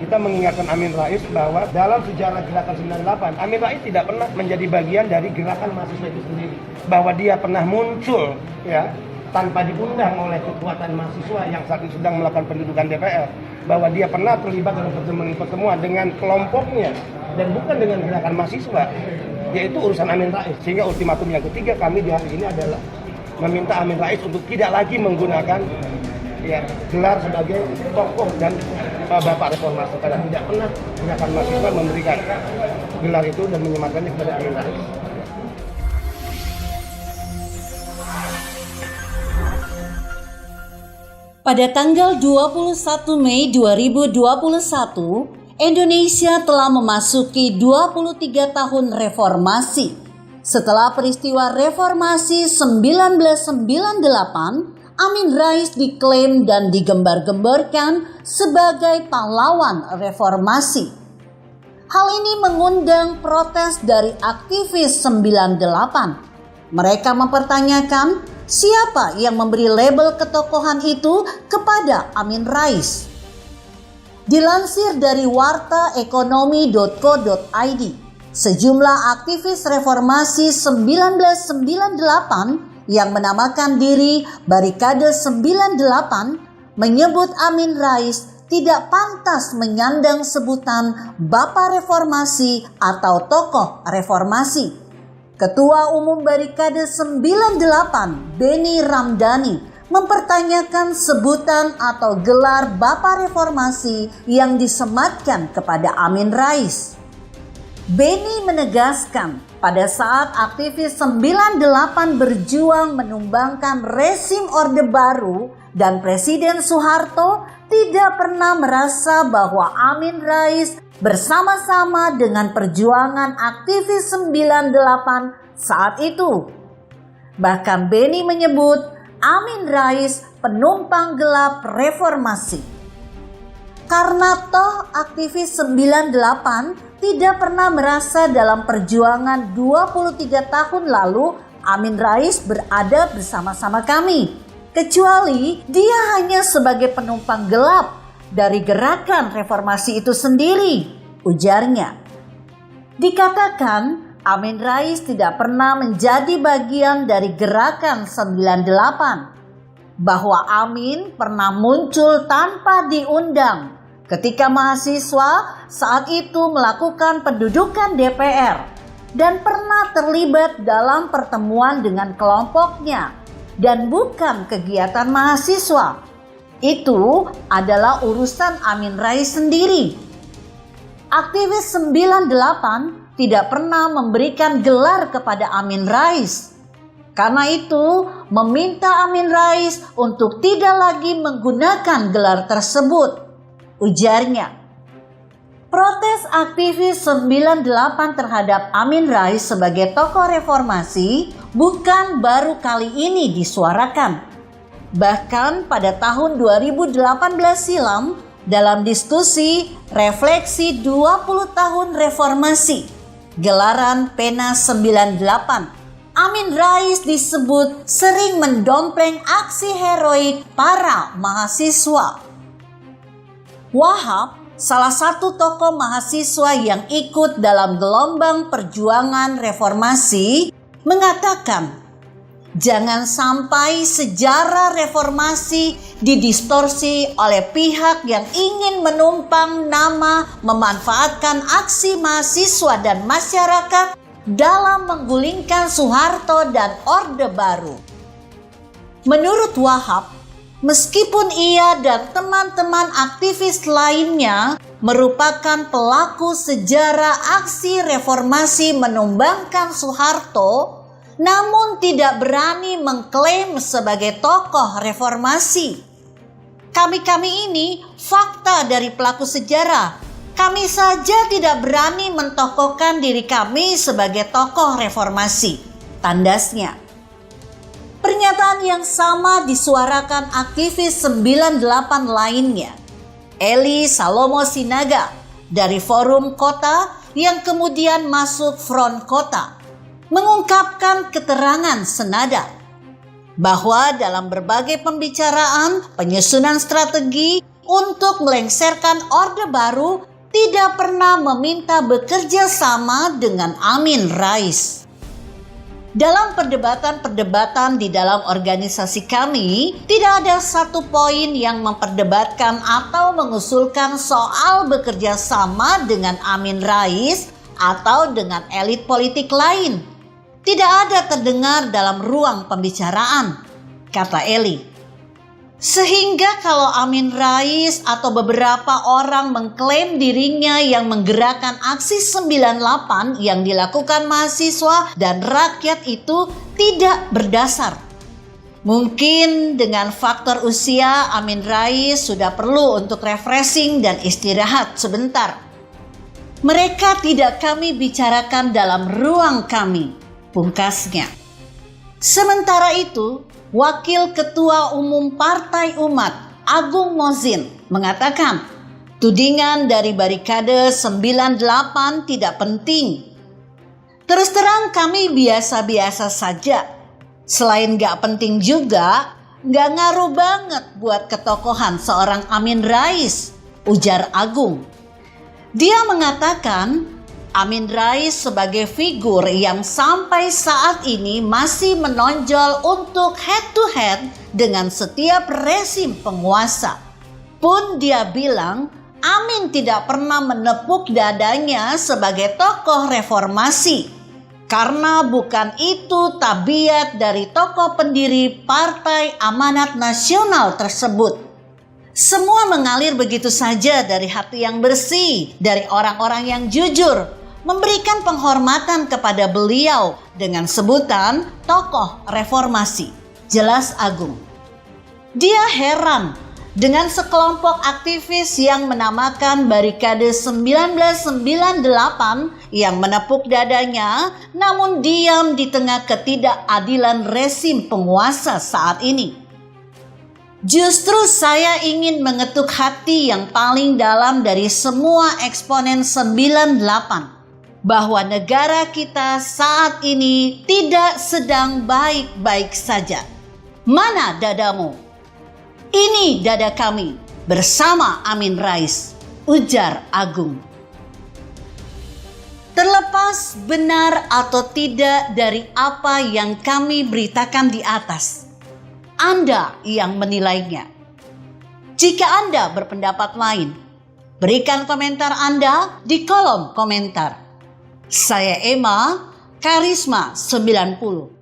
kita mengingatkan Amin Rais bahwa dalam sejarah gerakan 98, Amin Rais tidak pernah menjadi bagian dari gerakan mahasiswa itu sendiri. Bahwa dia pernah muncul ya tanpa diundang oleh kekuatan mahasiswa yang saat itu sedang melakukan pendudukan DPR. Bahwa dia pernah terlibat dalam pertemuan dengan kelompoknya dan bukan dengan gerakan mahasiswa, yaitu urusan Amin Rais. Sehingga ultimatum yang ketiga kami di hari ini adalah meminta Amin Rais untuk tidak lagi menggunakan gelar sebagai tokoh dan bapak reformasi, karena tidak pernah gerakan mahasiswa memberikan gelar itu dan menyematkannya kepada Amin Rais. Pada tanggal 21 Mei 2021, Indonesia telah memasuki 23 tahun reformasi. Setelah peristiwa reformasi 1998, Amin Rais diklaim dan digembar-gemborkan sebagai pahlawan reformasi. Hal ini mengundang protes dari aktivis 98. Mereka mempertanyakan siapa yang memberi label ketokohan itu kepada Amin Rais. Dilansir dari wartaekonomi.co.id, sejumlah aktivis reformasi 1998 yang menamakan diri Barikade 98 menyebut Amin Rais tidak pantas menyandang sebutan Bapak Reformasi atau tokoh reformasi. Ketua Umum Barikade 98, Beni Ramdhani, mempertanyakan sebutan atau gelar Bapak Reformasi yang disematkan kepada Amin Rais. Beni menegaskan, pada saat aktivis 98 berjuang menumbangkan rezim Orde Baru dan Presiden Soeharto tidak pernah merasa bahwa Amin Rais bersama-sama dengan perjuangan aktivis 98 saat itu. Bahkan Beni menyebut Amin Rais penumpang gelap reformasi. Karena toh aktivis 98 tidak pernah merasa dalam perjuangan 23 tahun lalu Amin Rais berada bersama-sama kami. Kecuali dia hanya sebagai penumpang gelap dari gerakan reformasi itu sendiri, ujarnya. Dikatakan Amin Rais tidak pernah menjadi bagian dari gerakan 98. Bahwa Amin pernah muncul tanpa diundang ketika mahasiswa saat itu melakukan pendudukan DPR dan pernah terlibat dalam pertemuan dengan kelompoknya dan bukan kegiatan mahasiswa. Itu adalah urusan Amin Rais sendiri. Aktivis 98 tidak pernah memberikan gelar kepada Amin Rais. Karena itu meminta Amin Rais untuk tidak lagi menggunakan gelar tersebut, ujarnya. Protes aktivis 98 terhadap Amin Rais sebagai tokoh reformasi bukan baru kali ini disuarakan. Bahkan pada tahun 2018 silam dalam diskusi refleksi 20 tahun reformasi gelaran Pena 98, Amin Rais disebut sering mendompleng aksi heroik para mahasiswa. Wahab, salah satu tokoh mahasiswa yang ikut dalam gelombang perjuangan reformasi, mengatakan, jangan sampai sejarah reformasi didistorsi oleh pihak yang ingin menumpang nama memanfaatkan aksi mahasiswa dan masyarakat dalam menggulingkan Soeharto dan Orde Baru. Menurut Wahab, meskipun ia dan teman-teman aktivis lainnya merupakan pelaku sejarah aksi reformasi menumbangkan Soeharto, namun tidak berani mengklaim sebagai tokoh reformasi. Kami-kami ini fakta dari pelaku sejarah. Kami saja tidak berani mentokohkan diri kami sebagai tokoh reformasi, tandasnya. Pernyataan yang sama disuarakan aktivis 98 lainnya. Eli Salomo Sinaga dari Forum Kota yang kemudian masuk Front Kota mengungkapkan keterangan senada bahwa dalam berbagai pembicaraan penyusunan strategi untuk melengsarkan Orde Baru tidak pernah meminta bekerja sama dengan Amin Rais. Dalam perdebatan-perdebatan di dalam organisasi kami, tidak ada satu poin yang memperdebatkan atau mengusulkan soal bekerja sama dengan Amin Rais atau dengan elit politik lain. Tidak ada terdengar dalam ruang pembicaraan, kata Eli. Sehingga kalau Amin Rais atau beberapa orang mengklaim dirinya yang menggerakkan aksi 98 yang dilakukan mahasiswa dan rakyat itu tidak berdasar. Mungkin dengan faktor usia, Amin Rais sudah perlu untuk refreshing dan istirahat sebentar. Mereka tidak kami bicarakan dalam ruang kami, pungkasnya. Sementara itu, Wakil Ketua Umum Partai Umat, Agung Mozin, mengatakan tudingan dari Barikade 98 tidak penting. Terus terang kami biasa-biasa saja. Selain gak penting juga, gak ngaruh banget buat ketokohan seorang Amin Rais, ujar Agung. Dia mengatakan Amin Rais sebagai figur yang sampai saat ini masih menonjol untuk head to head dengan setiap rezim penguasa. Pun dia bilang Amin tidak pernah menepuk dadanya sebagai tokoh reformasi. Karena bukan itu tabiat dari tokoh pendiri Partai Amanat Nasional tersebut. Semua mengalir begitu saja dari hati yang bersih, dari orang-orang yang jujur, memberikan penghormatan kepada beliau dengan sebutan tokoh reformasi, jelas Agung. Dia heran dengan sekelompok aktivis yang menamakan Barikade 1998 yang menepuk dadanya namun diam di tengah ketidakadilan rezim penguasa saat ini. Justru saya ingin mengetuk hati yang paling dalam dari semua eksponen 98. Bahwa negara kita saat ini tidak sedang baik-baik saja. Mana dadamu? Ini dada kami bersama Amin Rais, ujar Agung. Terlepas benar atau tidak dari apa yang kami beritakan di atas, Anda yang menilainya. Jika Anda berpendapat lain, berikan komentar Anda di kolom komentar. Saya Emma, Karisma 90.